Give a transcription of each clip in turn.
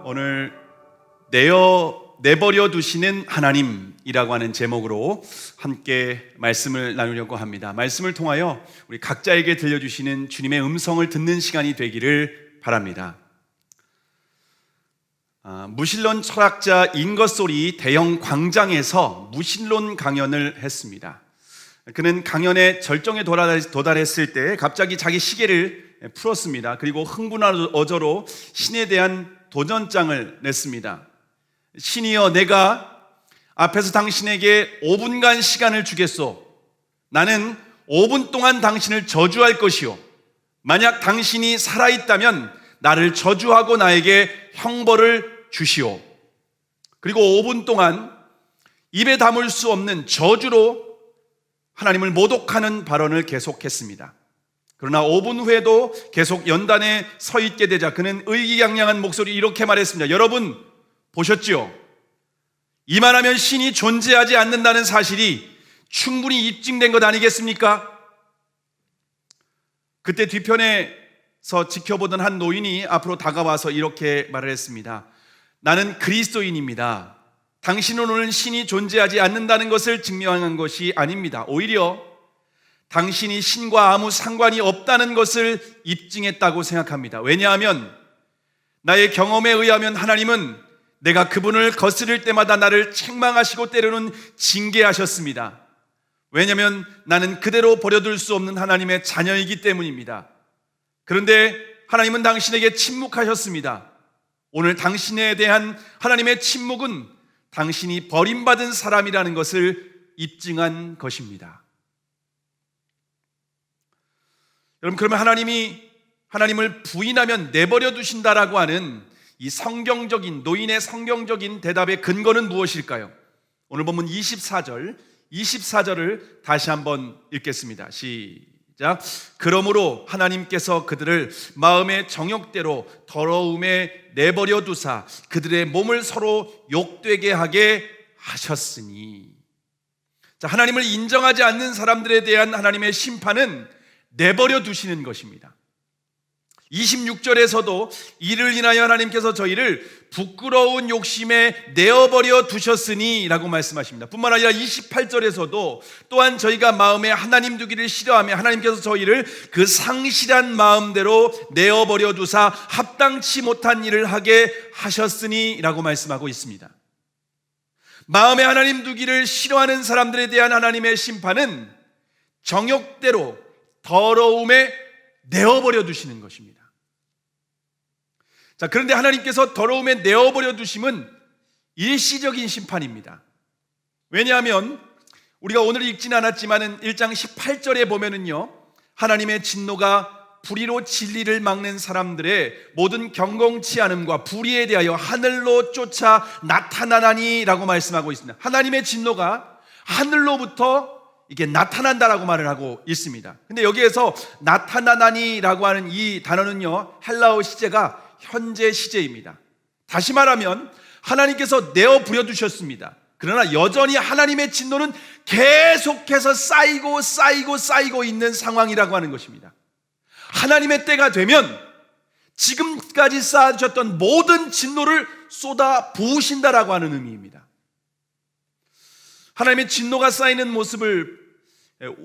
오늘 내버려 두시는 하나님이라고 하는 제목으로 함께 말씀을 나누려고 합니다. 말씀을 통하여 우리 각자에게 들려주시는 주님의 음성을 듣는 시간이 되기를 바랍니다. 무신론 철학자 잉거솔이 대형 광장에서 무신론 강연을 했습니다. 그는 강연의 절정에 도달했을 때 갑자기 자기 시계를 풀었습니다. 그리고 흥분한 어조로 신에 대한 도전장을 냈습니다. 신이여, 내가 앞에서 당신에게 5분간 시간을 주겠소. 나는 5분 동안 당신을 저주할 것이요, 만약 당신이 살아있다면 나를 저주하고 나에게 형벌을 주시오. 그리고 5분 동안 입에 담을 수 없는 저주로 하나님을 모독하는 발언을 계속했습니다. 그러나 5분 후에도 계속 연단에 서 있게 되자 그는 의기양양한 목소리 이렇게 말했습니다. 여러분 보셨지요? 이만하면 신이 존재하지 않는다는 사실이 충분히 입증된 것 아니겠습니까? 그때 뒤편에서 지켜보던 한 노인이 앞으로 다가와서 이렇게 말을 했습니다. 나는 그리스도인입니다. 당신은 오늘 신이 존재하지 않는다는 것을 증명한 것이 아닙니다. 오히려 당신이 신과 아무 상관이 없다는 것을 입증했다고 생각합니다. 왜냐하면 나의 경험에 의하면 하나님은 내가 그분을 거스를 때마다 나를 책망하시고 때로는 징계하셨습니다. 왜냐하면 나는 그대로 버려둘 수 없는 하나님의 자녀이기 때문입니다. 그런데 하나님은 당신에게 침묵하셨습니다. 오늘 당신에 대한 하나님의 침묵은 당신이 버림받은 사람이라는 것을 입증한 것입니다. 여러분, 그러면 하나님을 부인하면 내버려 두신다라고 하는 이 노인의 성경적인 대답의 근거는 무엇일까요? 오늘 본문 24절을 다시 한번 읽겠습니다. 시작. 그러므로 하나님께서 그들을 마음의 정욕대로 더러움에 내버려 두사 그들의 몸을 서로 욕되게 하게 하셨으니. 자, 하나님을 인정하지 않는 사람들에 대한 하나님의 심판은 내버려 두시는 것입니다. 26절에서도 이를 인하여 하나님께서 저희를 부끄러운 욕심에 내어버려 두셨으니 라고 말씀하십니다. 뿐만 아니라 28절에서도 또한 저희가 마음에 하나님 두기를 싫어하며 하나님께서 저희를 그 상실한 마음대로 내어버려 두사 합당치 못한 일을 하게 하셨으니 라고 말씀하고 있습니다. 마음에 하나님 두기를 싫어하는 사람들에 대한 하나님의 심판은 정욕대로 더러움에 내어버려 두시는 것입니다. 자, 그런데 하나님께서 더러움에 내어버려 두심은 일시적인 심판입니다. 왜냐하면 우리가 오늘 읽지는 않았지만 1장 18절에 보면은요, 하나님의 진노가 불의로 진리를 막는 사람들의 모든 경건치 않음과 불의에 대하여 하늘로 쫓아 나타나나니 라고 말씀하고 있습니다. 하나님의 진노가 하늘로부터 이게 나타난다라고 말을 하고 있습니다. 근데 여기에서 나타나나니라고 하는 이 단어는요, 헬라어 시제가 현재 시제입니다. 다시 말하면 하나님께서 내어 부려두셨습니다. 그러나 여전히 하나님의 진노는 계속해서 쌓이고 있는 상황이라고 하는 것입니다. 하나님의 때가 되면 지금까지 쌓아주셨던 모든 진노를 쏟아 부으신다라고 하는 의미입니다. 하나님의 진노가 쌓이는 모습을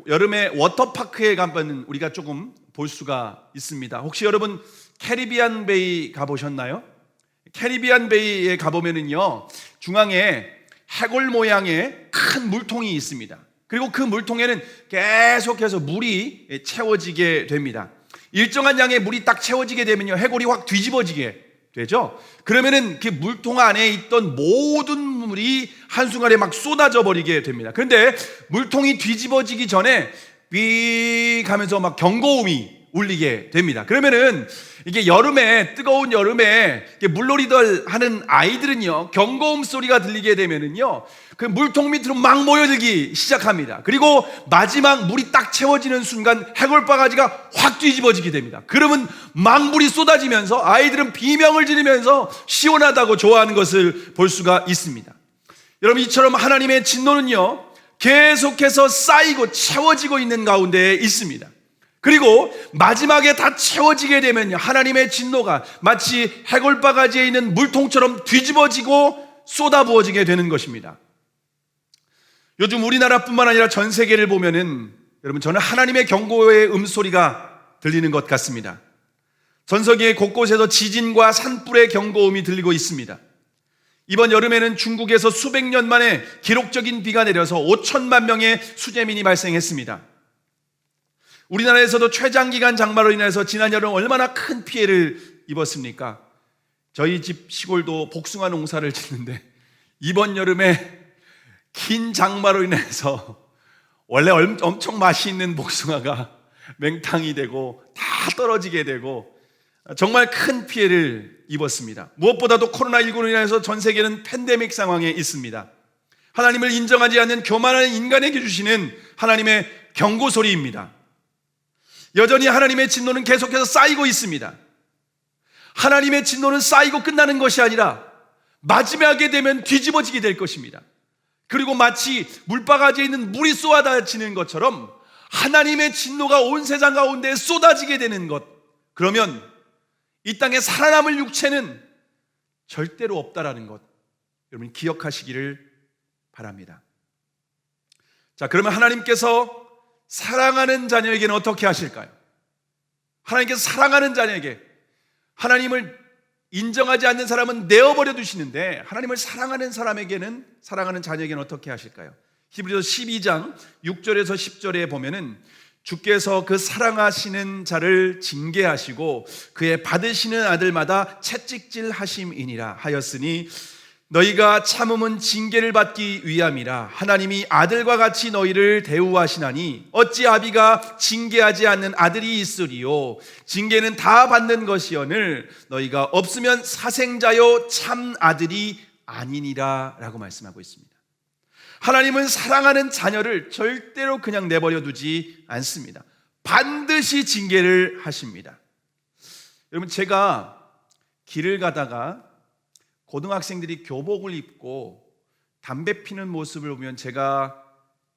여름에 워터파크에 가면 우리가 조금 볼 수가 있습니다. 혹시 여러분 캐리비안 베이 가보셨나요? 캐리비안 베이에 가보면은요, 중앙에 해골 모양의 큰 물통이 있습니다. 그리고 그 물통에는 계속해서 물이 채워지게 됩니다. 일정한 양의 물이 딱 채워지게 되면요, 해골이 확 뒤집어지게 되죠. 그러면은 그 물통 안에 있던 모든 물이 한순간에 막 쏟아져 버리게 됩니다. 그런데 물통이 뒤집어지기 전에 삐 하면서 막 경고음이 울리게 됩니다. 그러면은 이게 뜨거운 여름에 물놀이들 하는 아이들은요, 경고음 소리가 들리게 되면은요, 그 물통 밑으로 막 모여들기 시작합니다. 그리고 마지막 물이 딱 채워지는 순간 해골바가지가 확 뒤집어지게 됩니다. 그러면 막 물이 쏟아지면서 아이들은 비명을 지르면서 시원하다고 좋아하는 것을 볼 수가 있습니다. 여러분, 이처럼 하나님의 진노는요, 계속해서 쌓이고 채워지고 있는 가운데 있습니다. 그리고 마지막에 다 채워지게 되면요, 하나님의 진노가 마치 해골바가지에 있는 물통처럼 뒤집어지고 쏟아부어지게 되는 것입니다. 요즘 우리나라뿐만 아니라 전 세계를 보면은 여러분, 저는 하나님의 경고의 음소리가 들리는 것 같습니다. 전 세계 곳곳에서 지진과 산불의 경고음이 들리고 있습니다. 이번 여름에는 중국에서 수백 년 만에 기록적인 비가 내려서 5천만 명의 수재민이 발생했습니다. 우리나라에서도 최장기간 장마로 인해서 지난 여름 얼마나 큰 피해를 입었습니까? 저희 집 시골도 복숭아 농사를 짓는데 이번 여름에 긴 장마로 인해서 원래 엄청 맛이 있는 복숭아가 맹탕이 되고 다 떨어지게 되고 정말 큰 피해를 입었습니다. 무엇보다도 코로나19로 인해서 전 세계는 팬데믹 상황에 있습니다. 하나님을 인정하지 않는 교만한 인간에게 주시는 하나님의 경고 소리입니다. 여전히 하나님의 진노는 계속해서 쌓이고 있습니다. 하나님의 진노는 쌓이고 끝나는 것이 아니라 마지막에 되면 뒤집어지게 될 것입니다. 그리고 마치 물바가지에 있는 물이 쏟아지는 것처럼 하나님의 진노가 온 세상 가운데 쏟아지게 되는 것, 그러면 이 땅에 살아남을 육체는 절대로 없다라는 것, 여러분 기억하시기를 바랍니다. 자, 그러면 하나님께서 사랑하는 자녀에게는 어떻게 하실까요? 하나님께서 사랑하는 자녀에게, 하나님을 인정하지 않는 사람은 내어버려 두시는데 하나님을 사랑하는 사람에게는, 사랑하는 자녀에게는 어떻게 하실까요? 히브리서 12장 6절에서 10절에 보면은 주께서 그 사랑하시는 자를 징계하시고 그의 받으시는 아들마다 채찍질 하심이니라 하였으니 너희가 참음은 징계를 받기 위함이라. 하나님이 아들과 같이 너희를 대우하시나니 어찌 아비가 징계하지 않는 아들이 있으리요. 징계는 다 받는 것이오늘 너희가 없으면 사생자요 참 아들이 아니니라 라고 말씀하고 있습니다. 하나님은 사랑하는 자녀를 절대로 그냥 내버려 두지 않습니다. 반드시 징계를 하십니다. 여러분, 제가 길을 가다가 고등학생들이 교복을 입고 담배 피는 모습을 보면 제가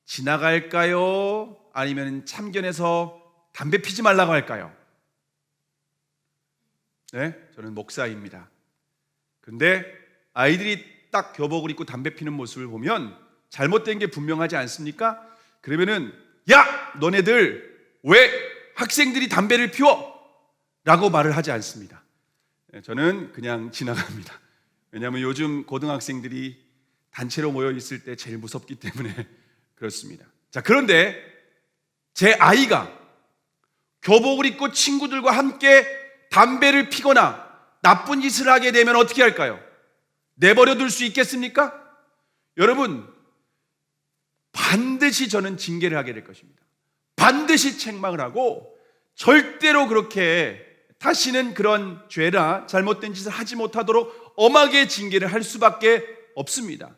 지나갈까요? 아니면 참견해서 담배 피지 말라고 할까요? 네, 저는 목사입니다. 근데 아이들이 딱 교복을 입고 담배 피는 모습을 보면 잘못된 게 분명하지 않습니까? 그러면은 야! 너네들 왜 학생들이 담배를 피워? 라고 말을 하지 않습니다. 저는 그냥 지나갑니다. 왜냐하면 요즘 고등학생들이 단체로 모여 있을 때 제일 무섭기 때문에 그렇습니다. 자, 그런데 제 아이가 교복을 입고 친구들과 함께 담배를 피거나 나쁜 짓을 하게 되면 어떻게 할까요? 내버려 둘 수 있겠습니까? 여러분, 반드시 저는 징계를 하게 될 것입니다. 반드시 책망을 하고 절대로 그렇게 다시는 그런 죄나 잘못된 짓을 하지 못하도록 엄하게 징계를 할 수밖에 없습니다.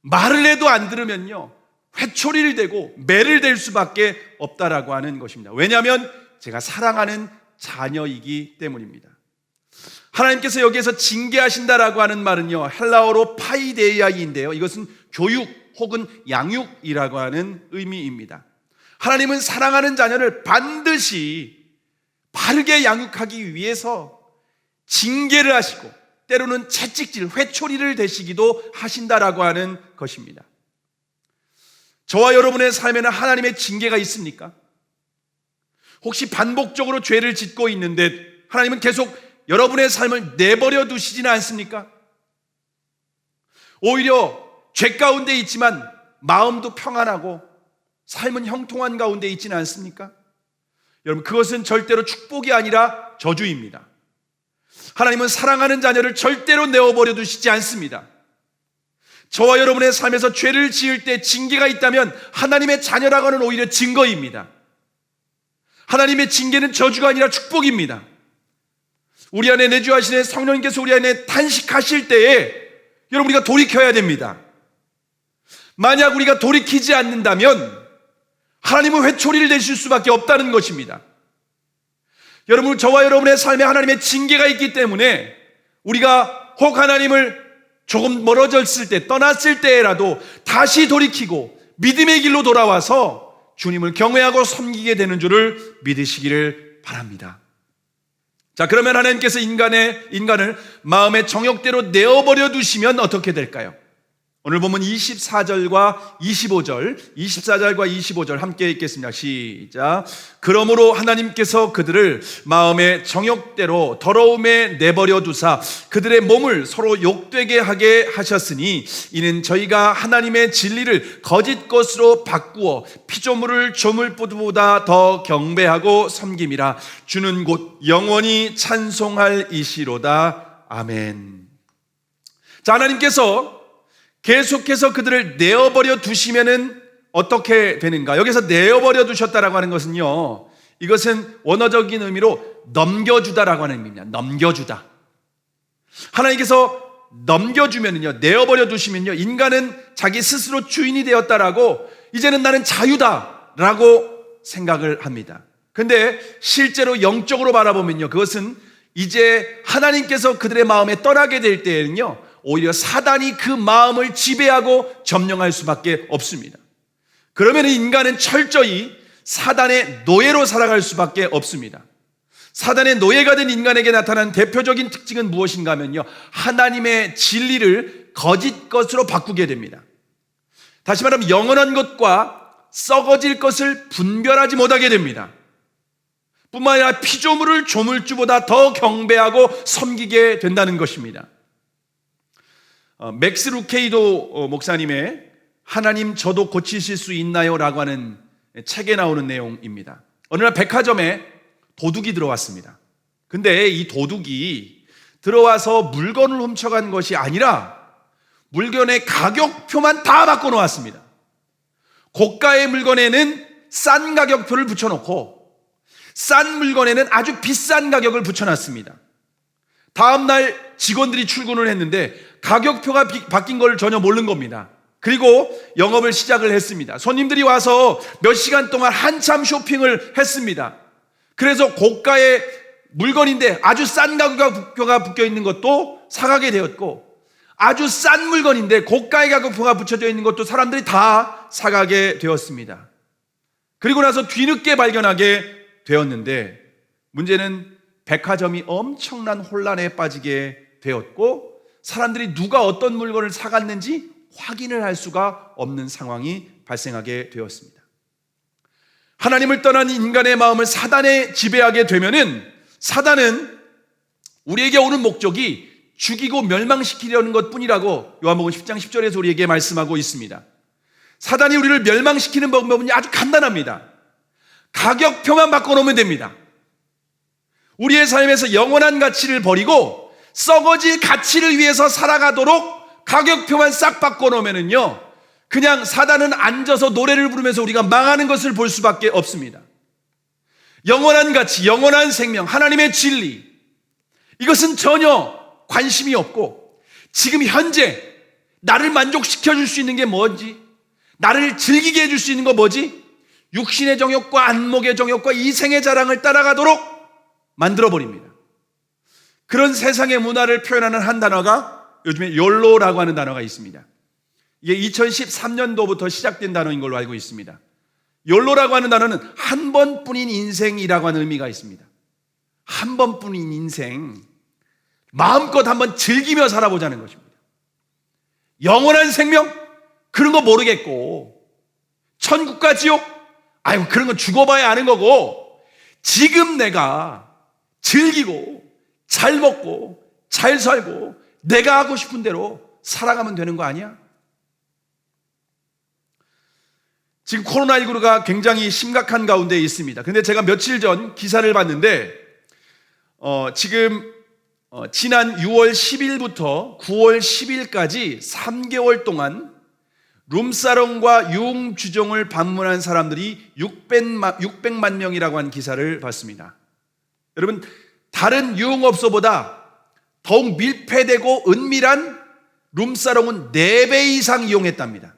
말을 해도 안 들으면요, 회초리를 대고 매를 댈 수밖에 없다라고 하는 것입니다. 왜냐하면 제가 사랑하는 자녀이기 때문입니다. 하나님께서 여기에서 징계하신다라고 하는 말은요, 헬라어로 파이데이아인데요, 이것은 교육 혹은 양육이라고 하는 의미입니다. 하나님은 사랑하는 자녀를 반드시 바르게 양육하기 위해서 징계를 하시고 때로는 채찍질, 회초리를 대시기도 하신다라고 하는 것입니다. 저와 여러분의 삶에는 하나님의 징계가 있습니까? 혹시 반복적으로 죄를 짓고 있는데 하나님은 계속 여러분의 삶을 내버려 두시지는 않습니까? 오히려 죄 가운데 있지만 마음도 평안하고 삶은 형통한 가운데 있지는 않습니까? 여러분, 그것은 절대로 축복이 아니라 저주입니다. 하나님은 사랑하는 자녀를 절대로 내어버려 두시지 않습니다. 저와 여러분의 삶에서 죄를 지을 때 징계가 있다면 하나님의 자녀라고 하는 오히려 증거입니다. 하나님의 징계는 저주가 아니라 축복입니다. 우리 안에 내주하시는 성령님께서 우리 안에 탄식하실 때에 여러분, 우리가 돌이켜야 됩니다. 만약 우리가 돌이키지 않는다면 하나님은 회초리를 대실 수밖에 없다는 것입니다. 여러분, 저와 여러분의 삶에 하나님의 징계가 있기 때문에 우리가 혹 하나님을 조금 멀어졌을 때, 떠났을 때라도 다시 돌이키고 믿음의 길로 돌아와서 주님을 경외하고 섬기게 되는 줄을 믿으시기를 바랍니다. 자, 그러면 하나님께서 인간을 마음의 정욕대로 내어버려 두시면 어떻게 될까요? 오늘 보면 24절과 25절 함께 읽겠습니다. 시작. 그러므로 하나님께서 그들을 마음의 정욕대로 더러움에 내버려 두사 그들의 몸을 서로 욕되게 하게 하셨으니 이는 저희가 하나님의 진리를 거짓 것으로 바꾸어 피조물을 조물보다 더 경배하고 섬김이라. 주는 곧 영원히 찬송할 이시로다. 아멘. 자, 하나님께서 계속해서 그들을 내어버려 두시면은 어떻게 되는가? 여기서 내어버려 두셨다라고 하는 것은요, 이것은 원어적인 의미로 넘겨주다라고 하는 의미입니다. 넘겨주다. 하나님께서 넘겨주면은요, 내어버려 두시면요, 인간은 자기 스스로 주인이 되었다라고, 이제는 나는 자유다라고 생각을 합니다. 근데 실제로 영적으로 바라보면요, 그것은 이제 하나님께서 그들의 마음에 떠나게 될 때에는요, 오히려 사단이 그 마음을 지배하고 점령할 수밖에 없습니다. 그러면 인간은 철저히 사단의 노예로 살아갈 수밖에 없습니다. 사단의 노예가 된 인간에게 나타난 대표적인 특징은 무엇인가 하면요, 하나님의 진리를 거짓 것으로 바꾸게 됩니다. 다시 말하면 영원한 것과 썩어질 것을 분별하지 못하게 됩니다. 뿐만 아니라 피조물을 조물주보다 더 경배하고 섬기게 된다는 것입니다. 맥스 루케이도 목사님의 하나님 저도 고치실 수 있나요? 라고 하는 책에 나오는 내용입니다. 어느 날 백화점에 도둑이 들어왔습니다. 근데 이 도둑이 들어와서 물건을 훔쳐간 것이 아니라 물건의 가격표만 다 바꿔놓았습니다. 고가의 물건에는 싼 가격표를 붙여놓고 싼 물건에는 아주 비싼 가격을 붙여놨습니다. 다음날 직원들이 출근을 했는데 가격표가 바뀐 걸 전혀 모르는 겁니다. 그리고 영업을 시작을 했습니다. 손님들이 와서 몇 시간 동안 한참 쇼핑을 했습니다. 그래서 고가의 물건인데 아주 싼 가격표가 붙여 있는 것도 사가게 되었고, 아주 싼 물건인데 고가의 가격표가 붙여져 있는 것도 사람들이 다 사가게 되었습니다. 그리고 나서 뒤늦게 발견하게 되었는데, 문제는 백화점이 엄청난 혼란에 빠지게 되었고, 사람들이 누가 어떤 물건을 사갔는지 확인을 할 수가 없는 상황이 발생하게 되었습니다. 하나님을 떠난 인간의 마음을 사단에 지배하게 되면은, 사단은 우리에게 오는 목적이 죽이고 멸망시키려는 것 뿐이라고 요한복음 10장 10절에서 우리에게 말씀하고 있습니다. 사단이 우리를 멸망시키는 방법은 아주 간단합니다. 가격표만 바꿔놓으면 됩니다. 우리의 삶에서 영원한 가치를 버리고 썩어질 가치를 위해서 살아가도록 가격표만 싹 바꿔놓으면요, 그냥 사단은 앉아서 노래를 부르면서 우리가 망하는 것을 볼 수밖에 없습니다. 영원한 가치, 영원한 생명, 하나님의 진리, 이것은 전혀 관심이 없고, 지금 현재 나를 만족시켜 줄 수 있는 게 뭐지? 나를 즐기게 해줄 수 있는 거 뭐지? 육신의 정욕과 안목의 정욕과 이생의 자랑을 따라가도록 만들어버립니다. 그런 세상의 문화를 표현하는 한 단어가 요즘에 YOLO라고 하는 단어가 있습니다. 이게 2013년도부터 시작된 단어인 걸로 알고 있습니다. YOLO라고 하는 단어는 한 번뿐인 인생이라고 하는 의미가 있습니다. 한 번뿐인 인생, 마음껏 한번 즐기며 살아보자는 것입니다. 영원한 생명? 그런 거 모르겠고, 천국과 지옥? 아이고, 그런 건 죽어봐야 아는 거고, 지금 내가 즐기고 잘 먹고 잘 살고 내가 하고 싶은 대로 살아가면 되는 거 아니야? 지금 코로나19가 굉장히 심각한 가운데 있습니다. 근데 제가 며칠 전 기사를 봤는데 지금 지난 6월 10일부터 9월 10일까지 3개월 동안 룸사롱과 유흥주점을 방문한 사람들이 600만 명이라고 한 기사를 봤습니다. 여러분, 다른 유흥업소보다 더욱 밀폐되고 은밀한 룸사롱은 4배 이상 이용했답니다.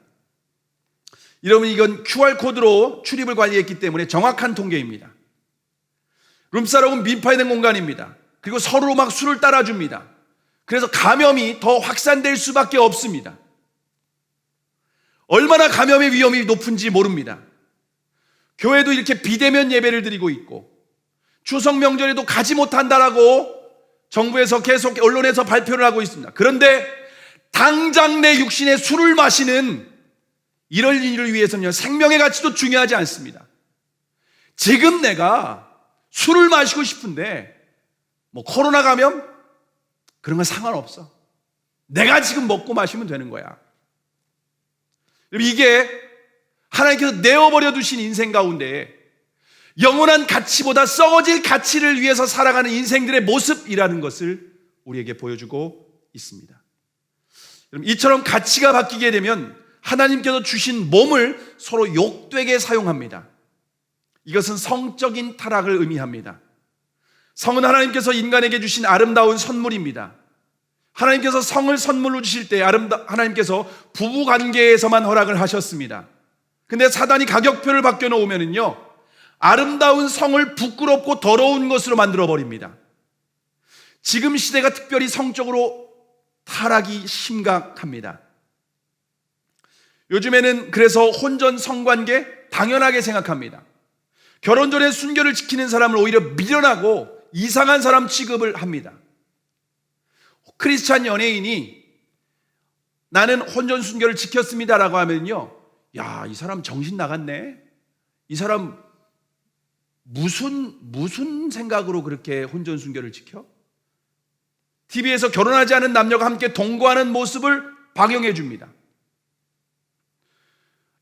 여러분, 이건 QR코드로 출입을 관리했기 때문에 정확한 통계입니다. 룸사롱은 밀폐된 공간입니다. 그리고 서로 막 술을 따라줍니다. 그래서 감염이 더 확산될 수밖에 없습니다. 얼마나 감염의 위험이 높은지 모릅니다. 교회도 이렇게 비대면 예배를 드리고 있고 추석 명절에도 가지 못한다라고 정부에서 계속 언론에서 발표를 하고 있습니다. 그런데 당장 내 육신의 술을 마시는 이럴 일을 위해서는요, 생명의 가치도 중요하지 않습니다. 지금 내가 술을 마시고 싶은데 코로나 감염? 그런 건 상관없어. 내가 지금 먹고 마시면 되는 거야. 이게 하나님께서 내어버려 두신 인생 가운데 영원한 가치보다 썩어질 가치를 위해서 살아가는 인생들의 모습이라는 것을 우리에게 보여주고 있습니다. 여러분, 이처럼 가치가 바뀌게 되면 하나님께서 주신 몸을 서로 욕되게 사용합니다. 이것은 성적인 타락을 의미합니다. 성은 하나님께서 인간에게 주신 아름다운 선물입니다. 하나님께서 성을 선물로 주실 때 하나님께서 부부관계에서만 허락을 하셨습니다. 근데 사단이 가격표를 바뀌어놓으면요, 아름다운 성을 부끄럽고 더러운 것으로 만들어버립니다. 지금 시대가 특별히 성적으로 타락이 심각합니다. 요즘에는 그래서 혼전 성관계 당연하게 생각합니다. 결혼 전에 순결을 지키는 사람을 오히려 미련하고 이상한 사람 취급을 합니다. 크리스찬 연예인이 나는 혼전 순결을 지켰습니다라고 하면요, 야, 이 사람 정신 나갔네. 이 사람 무슨 생각으로 그렇게 혼전 순결을 지켜? TV에서 결혼하지 않은 남녀가 함께 동거하는 모습을 방영해 줍니다.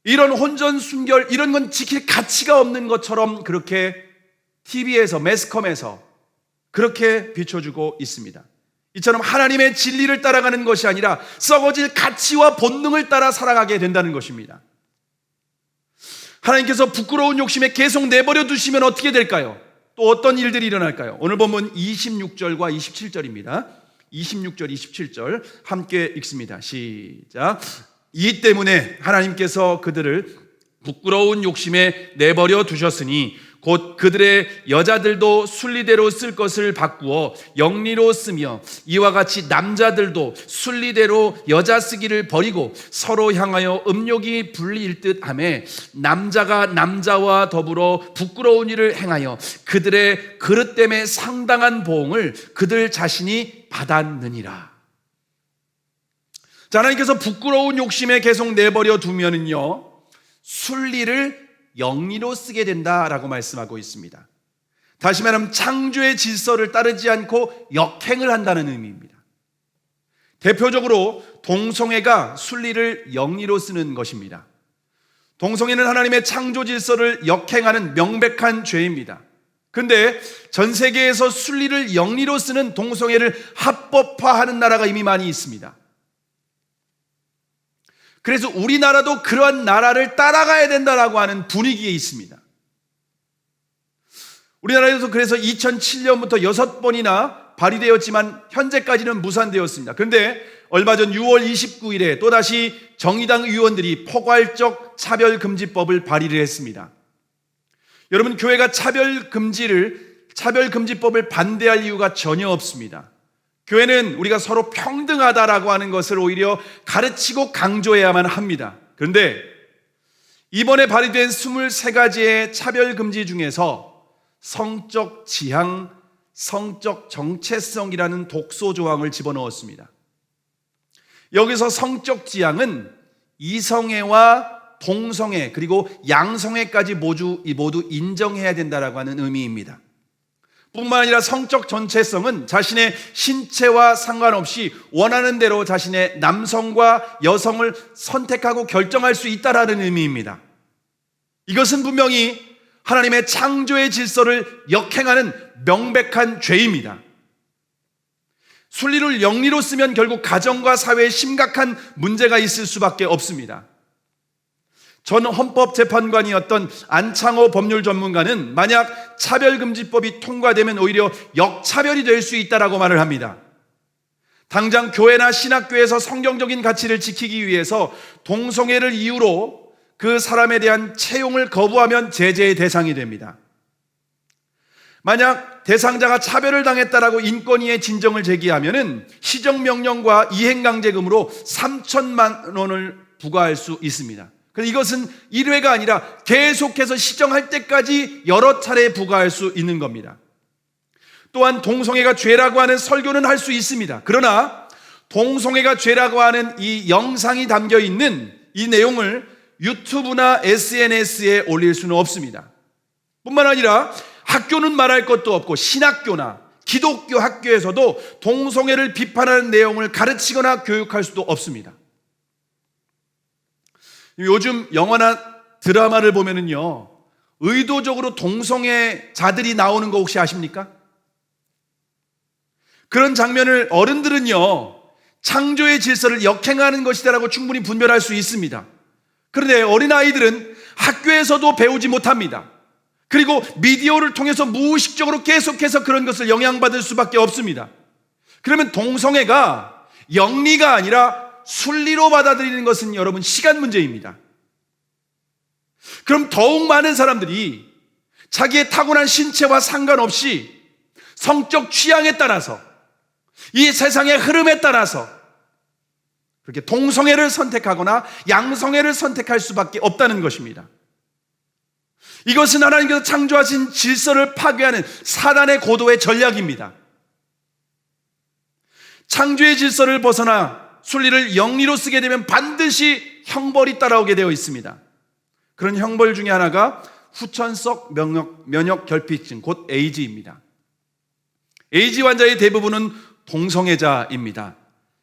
이런 혼전 순결, 이런 건 지킬 가치가 없는 것처럼 그렇게 TV에서, 매스컴에서 그렇게 비춰주고 있습니다. 이처럼 하나님의 진리를 따라가는 것이 아니라 썩어질 가치와 본능을 따라 살아가게 된다는 것입니다. 하나님께서 부끄러운 욕심에 계속 내버려 두시면 어떻게 될까요? 또 어떤 일들이 일어날까요? 오늘 본문 26절과 27절입니다. 26절, 27절 함께 읽습니다. 시작. 이 때문에 하나님께서 그들을 부끄러운 욕심에 내버려 두셨으니 곧 그들의 여자들도 순리대로 쓸 것을 바꾸어 영리로 쓰며 이와 같이 남자들도 순리대로 여자 쓰기를 버리고 서로 향하여 음욕이 불릴 듯하며 남자가 남자와 더불어 부끄러운 일을 행하여 그들의 그릇됨에 상당한 보응을 그들 자신이 받았느니라. 자, 하나님께서 부끄러운 욕심에 계속 내버려 두면은요, 순리를 영리로 쓰게 된다라고 말씀하고 있습니다. 다시 말하면 창조의 질서를 따르지 않고 역행을 한다는 의미입니다. 대표적으로 동성애가 순리를 영리로 쓰는 것입니다. 동성애는 하나님의 창조 질서를 역행하는 명백한 죄입니다. 근데 전 세계에서 순리를 영리로 쓰는 동성애를 합법화하는 나라가 이미 많이 있습니다. 그래서 우리나라도 그러한 나라를 따라가야 된다라고 하는 분위기에 있습니다. 우리나라에서 그래서 2007년부터 6번이나 발의되었지만 현재까지는 무산되었습니다. 그런데 얼마 전 6월 29일에 또다시 정의당 의원들이 포괄적 차별금지법을 발의를 했습니다. 여러분, 교회가 차별금지법을 반대할 이유가 전혀 없습니다. 교회는 우리가 서로 평등하다라고 하는 것을 오히려 가르치고 강조해야만 합니다. 그런데 이번에 발의된 23가지의 차별금지 중에서 성적 지향, 성적 정체성이라는 독소 조항을 집어넣었습니다. 여기서 성적 지향은 이성애와 동성애 그리고 양성애까지 모두 인정해야 된다라고 하는 의미입니다. 뿐만 아니라 성적 전체성은 자신의 신체와 상관없이 원하는 대로 자신의 남성과 여성을 선택하고 결정할 수 있다라는 의미입니다. 이것은 분명히 하나님의 창조의 질서를 역행하는 명백한 죄입니다. 순리를 영리로 쓰면 결국 가정과 사회에 심각한 문제가 있을 수밖에 없습니다. 전 헌법재판관이었던 안창호 법률 전문가는 만약 차별금지법이 통과되면 오히려 역차별이 될 수 있다라고 말을 합니다. 당장 교회나 신학교에서 성경적인 가치를 지키기 위해서 동성애를 이유로 그 사람에 대한 채용을 거부하면 제재의 대상이 됩니다. 만약 대상자가 차별을 당했다라고 인권위에 진정을 제기하면은 시정명령과 이행강제금으로 3천만 원을 부과할 수 있습니다. 그런데 이것은 1회가 아니라 계속해서 시정할 때까지 여러 차례 부과할 수 있는 겁니다. 또한 동성애가 죄라고 하는 설교는 할 수 있습니다. 그러나 동성애가 죄라고 하는 이 영상이 담겨 있는 이 내용을 유튜브나 SNS에 올릴 수는 없습니다. 뿐만 아니라 학교는 말할 것도 없고 신학교나 기독교 학교에서도 동성애를 비판하는 내용을 가르치거나 교육할 수도 없습니다. 요즘 영화나 드라마를 보면은요, 의도적으로 동성애자들이 나오는 거 혹시 아십니까? 그런 장면을 어른들은요, 창조의 질서를 역행하는 것이다라고 충분히 분별할 수 있습니다. 그런데 어린아이들은 학교에서도 배우지 못합니다. 그리고 미디어를 통해서 무의식적으로 계속해서 그런 것을 영향받을 수밖에 없습니다. 그러면 동성애가 영리가 아니라 순리로 받아들이는 것은 여러분 시간 문제입니다. 그럼 더욱 많은 사람들이 자기의 타고난 신체와 상관없이 성적 취향에 따라서 이 세상의 흐름에 따라서 그렇게 동성애를 선택하거나 양성애를 선택할 수밖에 없다는 것입니다. 이것은 하나님께서 창조하신 질서를 파괴하는 사단의 고도의 전략입니다. 창조의 질서를 벗어나 순리를 영리로 쓰게 되면 반드시 형벌이 따라오게 되어 있습니다. 그런 형벌 중에 하나가 후천성 면역 결핍증, 곧 에이즈입니다. 에이즈 환자의 대부분은 동성애자입니다.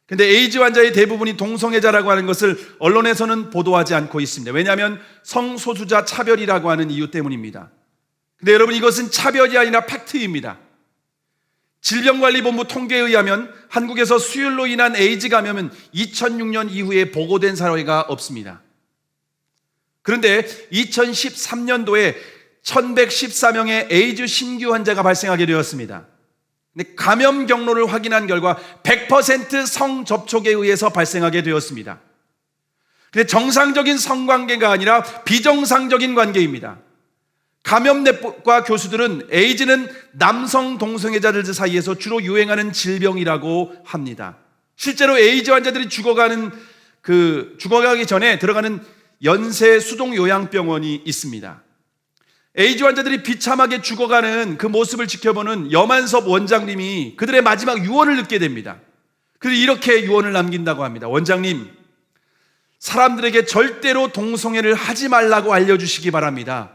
그런데 에이즈 환자의 대부분이 동성애자라고 하는 것을 언론에서는 보도하지 않고 있습니다. 왜냐하면 성소수자 차별이라고 하는 이유 때문입니다. 그런데 여러분, 이것은 차별이 아니라 팩트입니다. 질병관리본부 통계에 의하면 한국에서 수율로 인한 에이즈 감염은 2006년 이후에 보고된 사례가 없습니다. 그런데 2013년도에 1114명의 에이즈 신규 환자가 발생하게 되었습니다. 근데 감염 경로를 확인한 결과 100% 성접촉에 의해서 발생하게 되었습니다. 근데 정상적인 성관계가 아니라 비정상적인 관계입니다. 감염내과 교수들은 에이즈는 남성 동성애자들 사이에서 주로 유행하는 질병이라고 합니다. 실제로 에이즈 환자들이 죽어가기 전에 들어가는 연세 수동 요양병원이 있습니다. 에이즈 환자들이 비참하게 죽어가는 그 모습을 지켜보는 여만섭 원장님이 그들의 마지막 유언을 듣게 됩니다. 그래서 이렇게 유언을 남긴다고 합니다. 원장님, 사람들에게 절대로 동성애를 하지 말라고 알려주시기 바랍니다.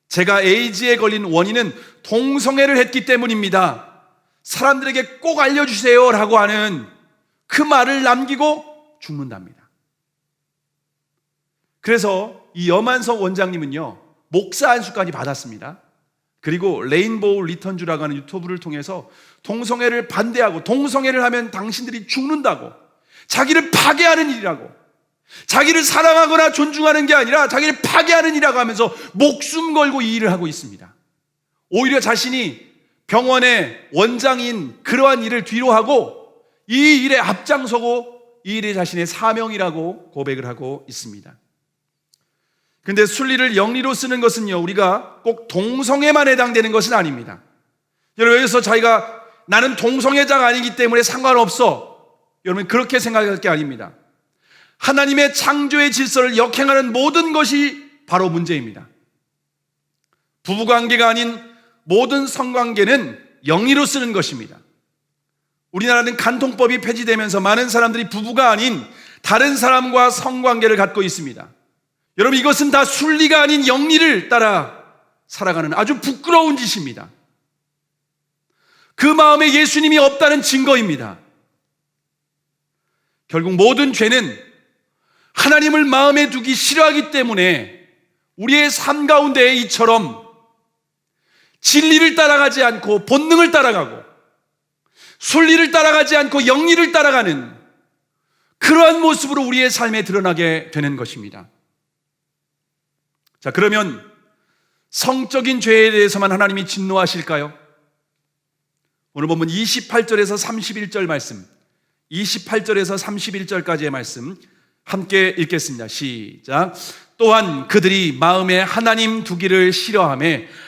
제가 에이즈에 걸린 원인은 동성애를 했기 때문입니다. 사람들에게 꼭 알려주세요 라고 하는 그 말을 남기고 죽는답니다. 그래서 이 여만섭 원장님은요, 목사 안수까지 받았습니다. 그리고 레인보우 리턴주라고 하는 유튜브를 통해서 동성애를 반대하고 동성애를 하면 당신들이 죽는다고, 자기를 파괴하는 일이라고, 자기를 사랑하거나 존중하는 게 아니라 자기를 파괴하는 일이라고 하면서 목숨 걸고 이 일을 하고 있습니다. 오히려 자신이 병원의 원장인 그러한 일을 뒤로하고 이 일에 앞장서고 이 일이 자신의 사명이라고 고백을 하고 있습니다. 그런데 순리를 영리로 쓰는 것은요, 우리가 꼭 동성애만 해당되는 것은 아닙니다. 여러분, 여기서 자기가 나는 동성애자가 아니기 때문에 상관없어, 여러분 그렇게 생각할 게 아닙니다. 하나님의 창조의 질서를 역행하는 모든 것이 바로 문제입니다. 부부관계가 아닌 모든 성관계는 영리로 쓰는 것입니다. 우리나라는 간통법이 폐지되면서 많은 사람들이 부부가 아닌 다른 사람과 성관계를 갖고 있습니다. 여러분, 이것은 다 순리가 아닌 영리를 따라 살아가는 아주 부끄러운 짓입니다. 그 마음에 예수님이 없다는 증거입니다. 결국 모든 죄는 하나님을 마음에 두기 싫어하기 때문에 우리의 삶 가운데 이처럼 진리를 따라가지 않고 본능을 따라가고 순리를 따라가지 않고 영리를 따라가는 그러한 모습으로 우리의 삶에 드러나게 되는 것입니다. 자, 그러면 성적인 죄에 대해서만 하나님이 진노하실까요? 오늘 본문 28절에서 31절 말씀, 28절에서 31절까지의 말씀 함께 읽겠습니다. 시작. 또한 그들이 마음에 하나님 두기를 싫어하며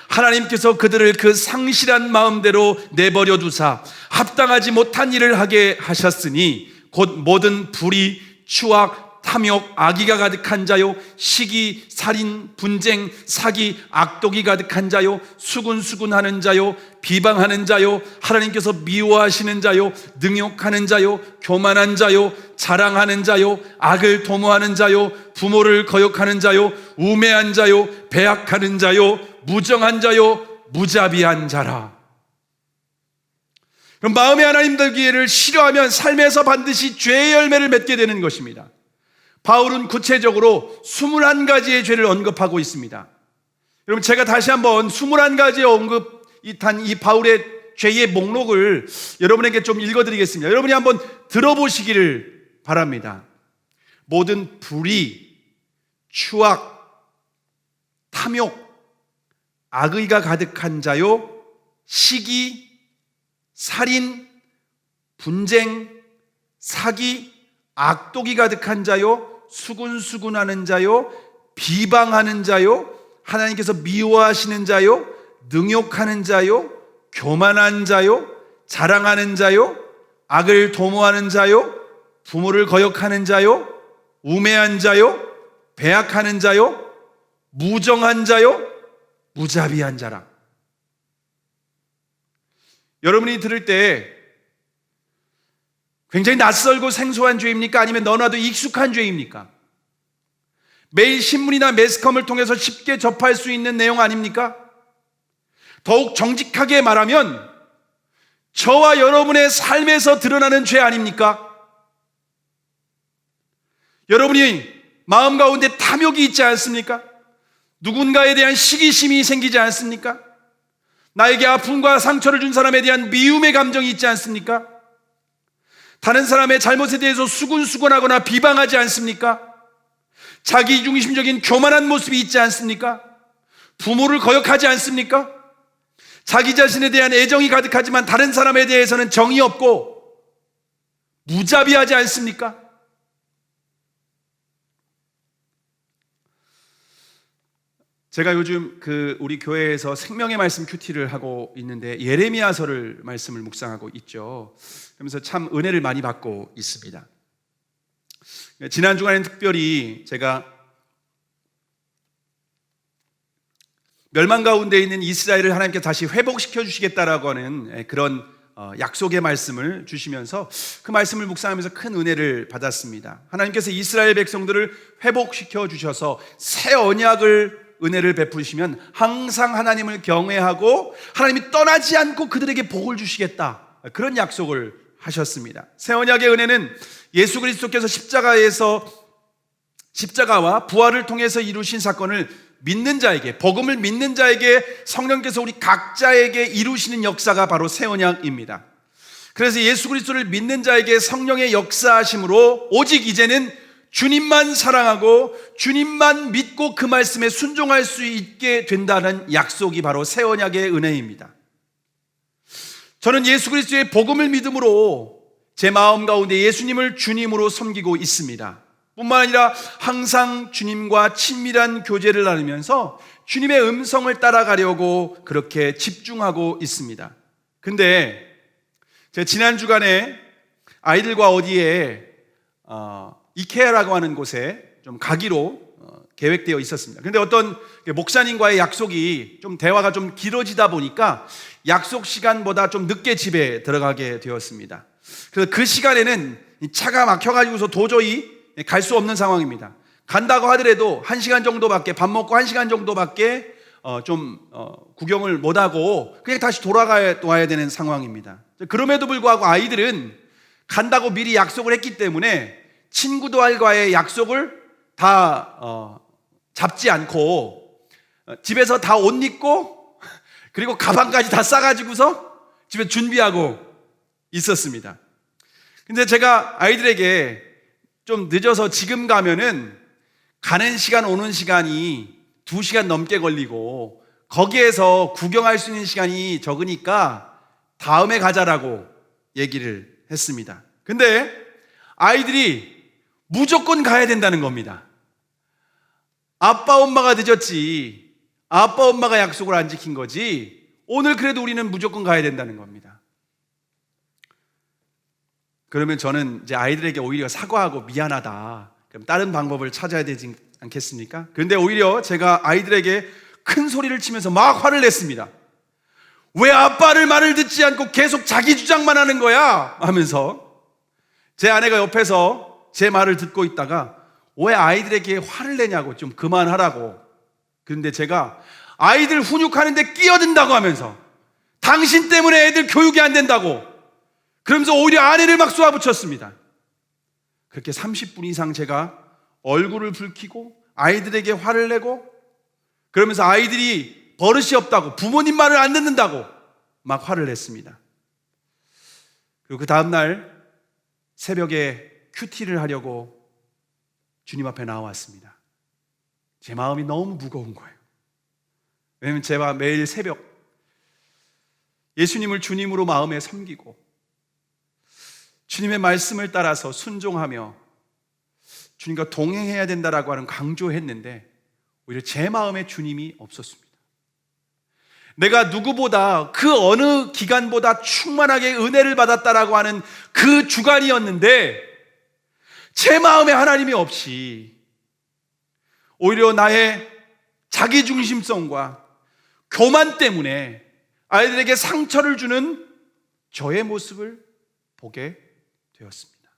하나님께서 그들을 그 상실한 마음대로 내버려 두사 합당하지 못한 일을 하게 하셨으니 곧 모든 불의, 추악, 탐욕, 악의가 가득한 자요, 시기, 살인, 분쟁, 사기, 악독이 가득한 자요, 수군수군하는 자요, 비방하는 자요, 하나님께서 미워하시는 자요, 능욕하는 자요, 교만한 자요, 자랑하는 자요, 악을 도모하는 자요, 부모를 거역하는 자요, 우매한 자요, 배약하는 자요, 무정한 자요, 무자비한 자라. 그럼 마음에 하나님 되기를 싫어하면 삶에서 반드시 죄의 열매를 맺게 되는 것입니다. 바울은 구체적으로 21가지의 죄를 언급하고 있습니다. 여러분, 제가 다시 한번 21가지의 언급한 이 바울의 죄의 목록을 여러분에게 좀 읽어드리겠습니다. 여러분이 한번 들어보시기를 바랍니다. 모든 불의, 추악, 탐욕, 악의가 가득한 자요, 시기, 살인, 분쟁, 사기, 악독이 가득한 자요, 수군수군하는 자요, 비방하는 자요, 하나님께서 미워하시는 자요, 능욕하는 자요, 교만한 자요, 자랑하는 자요, 악을 도모하는 자요, 부모를 거역하는 자요, 우매한 자요, 배약하는 자요, 무정한 자요, 무자비한 자라. 여러분이 들을 때 굉장히 낯설고 생소한 죄입니까? 아니면 너나도 익숙한 죄입니까? 매일 신문이나 매스컴을 통해서 쉽게 접할 수 있는 내용 아닙니까? 더욱 정직하게 말하면 저와 여러분의 삶에서 드러나는 죄 아닙니까? 여러분이 마음 가운데 탐욕이 있지 않습니까? 누군가에 대한 시기심이 생기지 않습니까? 나에게 아픔과 상처를 준 사람에 대한 미움의 감정이 있지 않습니까? 다른 사람의 잘못에 대해서 수군수군하거나 비방하지 않습니까? 자기중심적인 교만한 모습이 있지 않습니까? 부모를 거역하지 않습니까? 자기 자신에 대한 애정이 가득하지만 다른 사람에 대해서는 정이 없고 무자비하지 않습니까? 제가 요즘 우리 교회에서 생명의 말씀 큐티를 하고 있는데 예레미야서를 말씀을 묵상하고 있죠. 그러면서 참 은혜를 많이 받고 있습니다. 지난 주간에는 특별히 제가 멸망 가운데 있는 이스라엘을 하나님께 다시 회복시켜 주시겠다라고 하는 그런 약속의 말씀을 주시면서 그 말씀을 묵상하면서 큰 은혜를 받았습니다. 하나님께서 이스라엘 백성들을 회복시켜 주셔서 새 언약을 은혜를 베푸시면 항상 하나님을 경외하고 하나님이 떠나지 않고 그들에게 복을 주시겠다, 그런 약속을 하셨습니다. 새 언약의 은혜는 예수 그리스도께서 십자가와 부활을 통해서 이루신 사건을 믿는 자에게, 복음을 믿는 자에게 성령께서 우리 각자에게 이루시는 역사가 바로 새 언약입니다. 그래서 예수 그리스도를 믿는 자에게 성령의 역사하심으로 오직 이제는 주님만 사랑하고 주님만 믿고 그 말씀에 순종할 수 있게 된다는 약속이 바로 새 언약의 은혜입니다. 저는 예수 그리스도의 복음을 믿음으로 제 마음 가운데 예수님을 주님으로 섬기고 있습니다. 뿐만 아니라 항상 주님과 친밀한 교제를 나누면서 주님의 음성을 따라가려고 그렇게 집중하고 있습니다. 근데 제가 지난 주간에 아이들과 어디에 이케아라고 하는 곳에 좀 가기로 계획되어 있었습니다. 그런데 어떤 목사님과의 약속이 좀 대화가 좀 길어지다 보니까 약속 시간보다 좀 늦게 집에 들어가게 되었습니다. 그래서 그 시간에는 차가 막혀가지고서 도저히 갈 수 없는 상황입니다. 간다고 하더라도 1시간 정도밖에, 밥 먹고 1시간 정도밖에 구경을 못하고 그냥 다시 돌아와야 되는 상황입니다. 그럼에도 불구하고 아이들은 간다고 미리 약속을 했기 때문에 친구들과의 약속을 다 잡지 않고 집에서 다 옷 입고 그리고 가방까지 다 싸가지고서 집에 준비하고 있었습니다. 근데 제가 아이들에게 좀 늦어서 지금 가면은 가는 시간 오는 시간이 2시간 넘게 걸리고 거기에서 구경할 수 있는 시간이 적으니까 다음에 가자라고 얘기를 했습니다. 근데 아이들이 무조건 가야 된다는 겁니다. 아빠 엄마가 늦었지, 아빠 엄마가 약속을 안 지킨 거지, 오늘 그래도 우리는 무조건 가야 된다는 겁니다. 그러면 저는 이제 아이들에게 오히려 사과하고 미안하다 그럼 다른 방법을 찾아야 되지 않겠습니까? 그런데 오히려 제가 아이들에게 큰 소리를 치면서 막 화를 냈습니다. 왜 아빠를 말을 듣지 않고 계속 자기 주장만 하는 거야? 하면서 제 아내가 옆에서 제 말을 듣고 있다가 왜 아이들에게 화를 내냐고, 좀 그만하라고. 그런데 제가 아이들 훈육하는데 끼어든다고 하면서 당신 때문에 애들 교육이 안 된다고 그러면서 오히려 아내를 막 쏘아붙였습니다. 그렇게 30분 이상 제가 얼굴을 붉히고 아이들에게 화를 내고 그러면서 아이들이 버릇이 없다고, 부모님 말을 안 듣는다고 막 화를 냈습니다. 그리고 그 다음날 새벽에 큐티를 하려고 주님 앞에 나왔습니다. 제 마음이 너무 무거운 거예요. 왜냐하면 제가 매일 새벽 예수님을 주님으로 마음에 섬기고 주님의 말씀을 따라서 순종하며 주님과 동행해야 된다라고 하는 강조했는데 오히려 제 마음에 주님이 없었습니다. 내가 누구보다 그 어느 기간보다 충만하게 은혜를 받았다라고 하는 그 주간이었는데 제 마음에 하나님이 없이 오히려 나의 자기중심성과 교만 때문에 아이들에게 상처를 주는 저의 모습을 보게 되었습니다.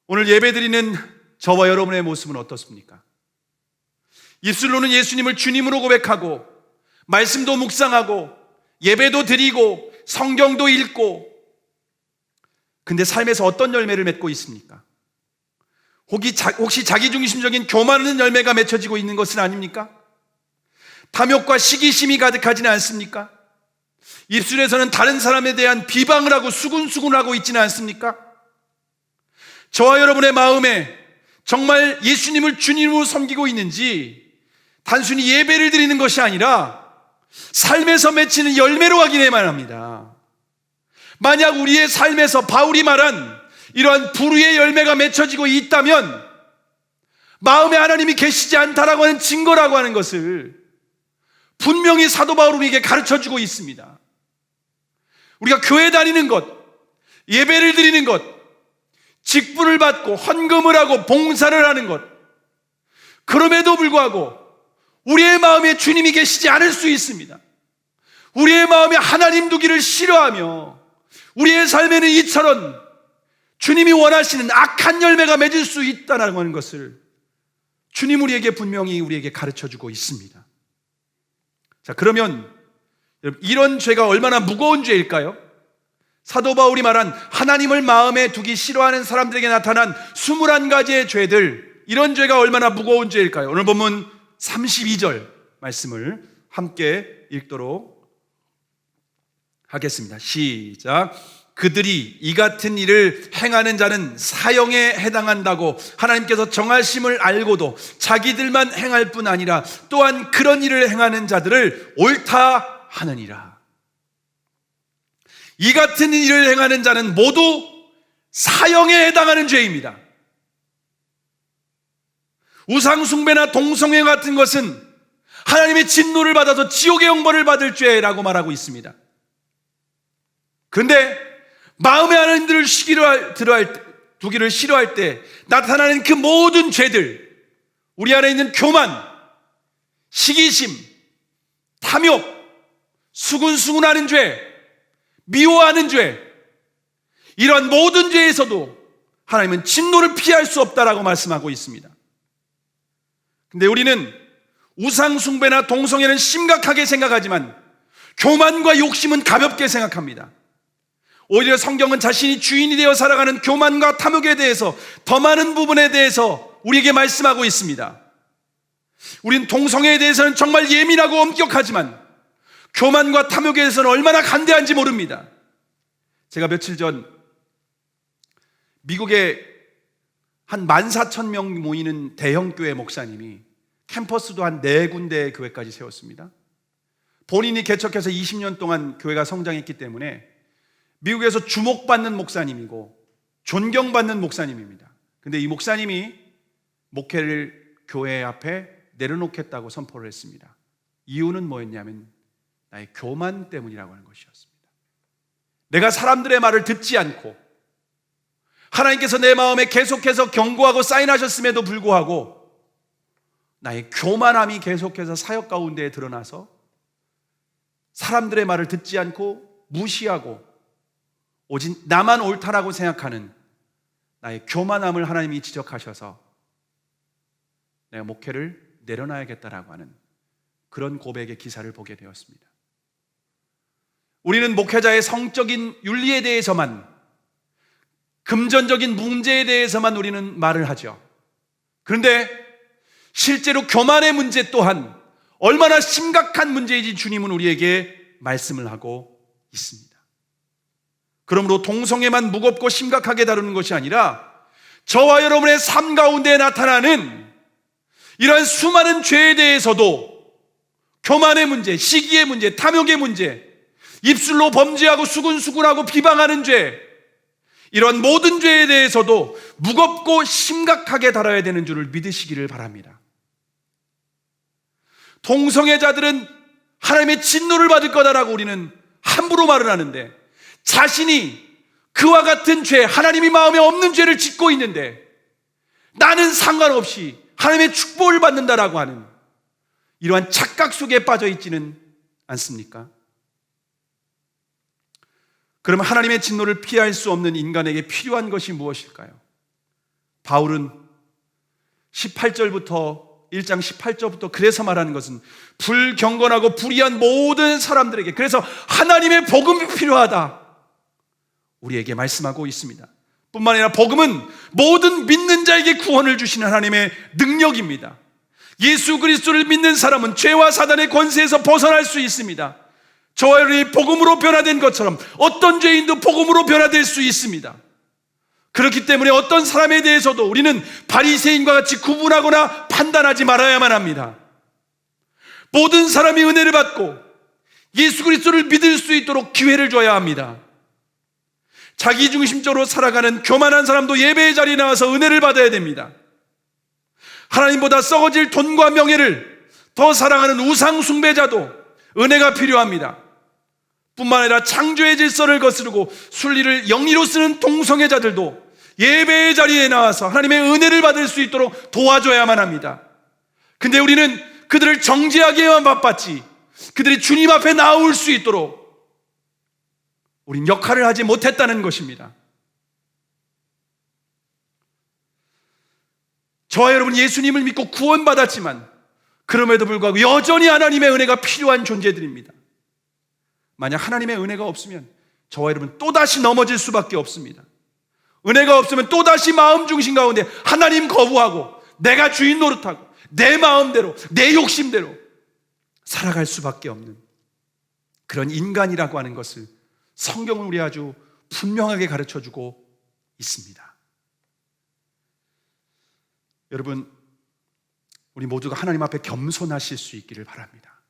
오늘 예배드리는 저와 여러분의 모습은 어떻습니까? 입술로는 예수님을 주님으로 고백하고 말씀도 묵상하고 예배도 드리고 성경도 읽고, 근데 삶에서 어떤 열매를 맺고 있습니까? 혹시 자기중심적인 교만하는 열매가 맺혀지고 있는 것은 아닙니까? 탐욕과 시기심이 가득하지는 않습니까? 입술에서는 다른 사람에 대한 비방을 하고 수군수군하고 있지는 않습니까? 저와 여러분의 마음에 정말 예수님을 주님으로 섬기고 있는지 단순히 예배를 드리는 것이 아니라 삶에서 맺히는 열매로 확인해야만 합니다. 만약 우리의 삶에서 바울이 말한 이러한 불의의 열매가 맺혀지고 있다면 마음에 하나님이 계시지 않다라고 하는 증거라고 하는 것을 분명히 사도 바울은 우리에게 가르쳐주고 있습니다. 우리가 교회 다니는 것, 예배를 드리는 것, 직분을 받고 헌금을 하고 봉사를 하는 것, 그럼에도 불구하고 우리의 마음에 주님이 계시지 않을 수 있습니다. 우리의 마음에 하나님 두기를 싫어하며 우리의 삶에는 이처럼 주님이 원하시는 악한 열매가 맺을 수 있다는 것을 주님 우리에게 분명히 우리에게 가르쳐주고 있습니다. 자, 그러면 이런 죄가 얼마나 무거운 죄일까요? 사도 바울이 말한 하나님을 마음에 두기 싫어하는 사람들에게 나타난 21가지의 죄들, 이런 죄가 얼마나 무거운 죄일까요? 오늘 본문 32절 말씀을 함께 읽도록 하겠습니다. 시작. 그들이 이 같은 일을 행하는 자는 사형에 해당한다고 하나님께서 정하심을 알고도 자기들만 행할 뿐 아니라 또한 그런 일을 행하는 자들을 옳다 하느니라. 이 같은 일을 행하는 자는 모두 사형에 해당하는 죄입니다. 우상숭배나 동성애 같은 것은 하나님의 진노를 받아서 지옥의 형벌을 받을 죄라고 말하고 있습니다. 그런데 마음에 하나님들을 두기를 싫어할 때 나타나는 그 모든 죄들, 우리 안에 있는 교만, 시기심, 탐욕, 수군수군하는 죄, 미워하는 죄, 이러한 모든 죄에서도 하나님은 진노를 피할 수 없다라고 말씀하고 있습니다. 근데 우리는 우상숭배나 동성애는 심각하게 생각하지만 교만과 욕심은 가볍게 생각합니다. 오히려 성경은 자신이 주인이 되어 살아가는 교만과 탐욕에 대해서 더 많은 부분에 대해서 우리에게 말씀하고 있습니다. 우린 동성애에 대해서는 정말 예민하고 엄격하지만 교만과 탐욕에 대해서는 얼마나 간대한지 모릅니다. 제가 며칠 전 미국에 한 14,000명 모이는 대형 교회 목사님이 캠퍼스도 한 4군데 교회까지 세웠습니다. 본인이 개척해서 20년 동안 교회가 성장했기 때문에 미국에서 주목받는 목사님이고 존경받는 목사님입니다. 근데 이 목사님이 목회를 교회 앞에 내려놓겠다고 선포를 했습니다. 이유는 뭐였냐면 나의 교만 때문이라고 하는 것이었습니다. 내가 사람들의 말을 듣지 않고 하나님께서 내 마음에 계속해서 경고하고 사인하셨음에도 불구하고 나의 교만함이 계속해서 사역 가운데에 드러나서 사람들의 말을 듣지 않고 무시하고 오직 나만 옳다라고 생각하는 나의 교만함을 하나님이 지적하셔서 내가 목회를 내려놔야겠다라고 하는 그런 고백의 기사를 보게 되었습니다. 우리는 목회자의 성적인 윤리에 대해서만, 금전적인 문제에 대해서만 우리는 말을 하죠. 그런데 실제로 교만의 문제 또한 얼마나 심각한 문제인지 주님은 우리에게 말씀을 하고 있습니다. 그러므로 동성애만 무겁고 심각하게 다루는 것이 아니라 저와 여러분의 삶 가운데 나타나는 이러한 수많은 죄에 대해서도, 교만의 문제, 시기의 문제, 탐욕의 문제, 입술로 범죄하고 수군수군하고 비방하는 죄, 이런 모든 죄에 대해서도 무겁고 심각하게 다뤄야 되는 줄을 믿으시기를 바랍니다. 동성애자들은 하나님의 진노를 받을 거다라고 우리는 함부로 말을 하는데, 자신이 그와 같은 죄, 하나님이 마음에 없는 죄를 짓고 있는데 나는 상관없이 하나님의 축복을 받는다라고 하는 이러한 착각 속에 빠져 있지는 않습니까? 그럼 하나님의 진노를 피할 수 없는 인간에게 필요한 것이 무엇일까요? 바울은 18절부터 1장 18절부터 그래서 말하는 것은 불경건하고 불의한 모든 사람들에게, 그래서 하나님의 복음이 필요하다 우리에게 말씀하고 있습니다. 뿐만 아니라 복음은 모든 믿는 자에게 구원을 주시는 하나님의 능력입니다. 예수 그리스도를 믿는 사람은 죄와 사단의 권세에서 벗어날 수 있습니다. 저와 여러분이 복음으로 변화된 것처럼 어떤 죄인도 복음으로 변화될 수 있습니다. 그렇기 때문에 어떤 사람에 대해서도 우리는 바리새인과 같이 구분하거나 판단하지 말아야만 합니다. 모든 사람이 은혜를 받고 예수 그리스도를 믿을 수 있도록 기회를 줘야 합니다. 자기중심적으로 살아가는 교만한 사람도 예배의 자리에 나와서 은혜를 받아야 됩니다. 하나님보다 썩어질 돈과 명예를 더 사랑하는 우상 숭배자도 은혜가 필요합니다. 뿐만 아니라 창조의 질서를 거스르고 순리를 영리로 쓰는 동성애자들도 예배의 자리에 나와서 하나님의 은혜를 받을 수 있도록 도와줘야만 합니다. 근데 우리는 그들을 정죄하기에만 바빴지 그들이 주님 앞에 나올 수 있도록 우린 역할을 하지 못했다는 것입니다. 저와 여러분 예수님을 믿고 구원받았지만 그럼에도 불구하고 여전히 하나님의 은혜가 필요한 존재들입니다. 만약 하나님의 은혜가 없으면 저와 여러분 또다시 넘어질 수밖에 없습니다. 은혜가 없으면 또다시 마음 중심 가운데 하나님 거부하고 내가 주인 노릇하고 내 마음대로 내 욕심대로 살아갈 수밖에 없는 그런 인간이라고 하는 것을 성경은 우리 아주 분명하게 가르쳐주고 있습니다. 여러분, 우리 모두가 하나님 앞에 겸손하실 수 있기를 바랍니다.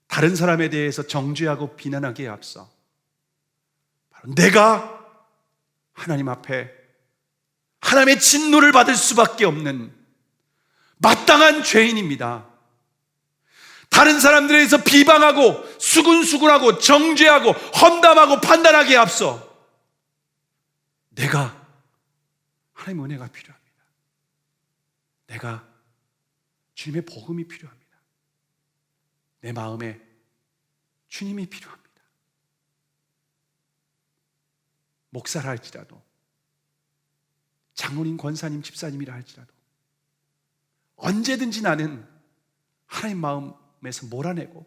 다른 사람에 대해서 정죄하고 비난하기에 앞서 바로 내가 하나님 앞에 하나님의 진노를 받을 수밖에 없는 마땅한 죄인입니다. 다른 사람들에 대해서 비방하고 수군수군하고 정죄하고 험담하고 판단하기에 앞서 내가 하나님의 은혜가 필요합니다. 내가 주님의 복음이 필요합니다. 내 마음에 주님이 필요합니다. 목사라 할지라도 장로님, 권사님, 집사님이라 할지라도 언제든지 나는 하나님 마음에서 몰아내고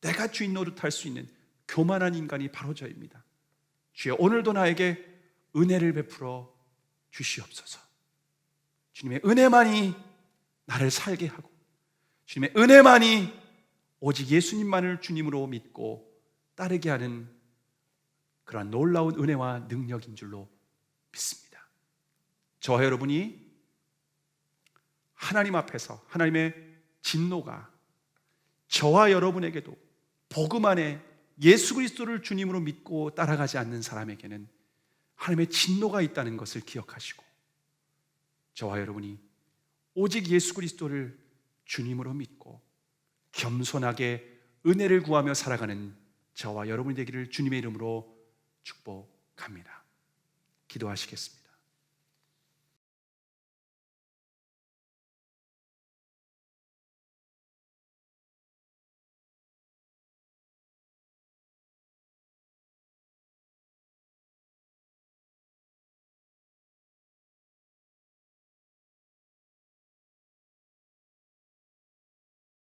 내가 주인 노릇할 수 있는 교만한 인간이 바로 저입니다. 주여, 오늘도 나에게 은혜를 베풀어 주시옵소서. 주님의 은혜만이 나를 살게 하고 주님의 은혜만이 오직 예수님만을 주님으로 믿고 따르게 하는 그러한 놀라운 은혜와 능력인 줄로 믿습니다. 저와 여러분이 하나님 앞에서 하나님의 진노가 저와 여러분에게도 복음 안에 예수 그리스도를 주님으로 믿고 따라가지 않는 사람에게는 하나님의 진노가 있다는 것을 기억하시고 저와 여러분이 오직 예수 그리스도를 주님으로 믿고 겸손하게 은혜를 구하며 살아가는 저와 여러분이 되기를 주님의 이름으로 축복합니다. 기도하시겠습니다.